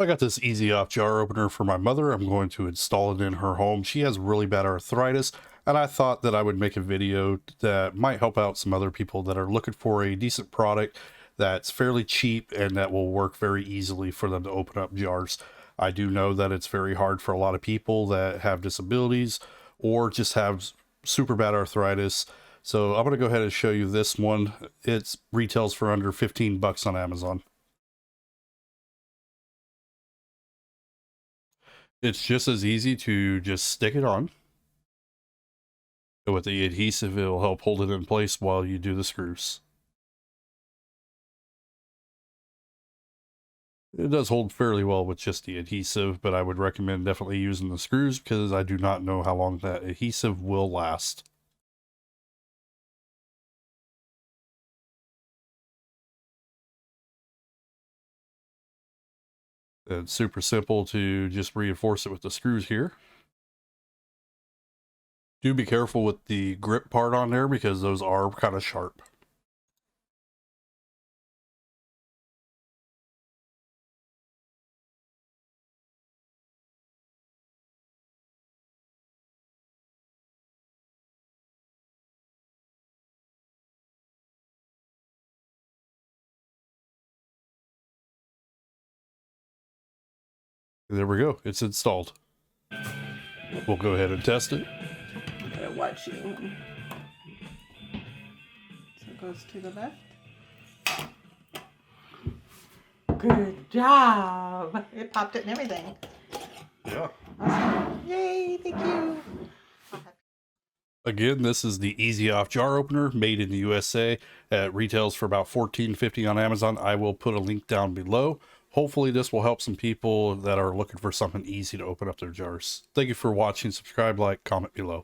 I got this easy off jar opener for my mother. I'm going to install it in her home. She has really bad arthritis, and I thought that I would make a video that might help out some other people that are looking for a decent product that's fairly cheap and that will work very easily for them to open up jars. I do know that it's very hard for a lot of people that have disabilities or just have super bad arthritis. So I'm going to go ahead and show you this one. It retails for under 15 bucks on Amazon. It's just as easy to just stick it on. With the adhesive, it'll help hold it in place while you do the screws. It does hold fairly well with just the adhesive, but I would recommend definitely using the screws because I do not know how long that adhesive will last. It's super simple to just reinforce it with the screws here. Do be careful with the grip part on there because those are kind of sharp. There we go. It's installed. We'll go ahead and test it. I'm gonna watch you. So it goes to the left. Good job. It popped it and everything. Yeah. Awesome. Yay, thank you. Again, this is the Easy Off Jar Opener made in the USA. It retails for about $14.50 on Amazon. I will put a link down below. Hopefully this will help some people that are looking for something easy to open up their jars. Thank you for watching. Subscribe, like, comment below.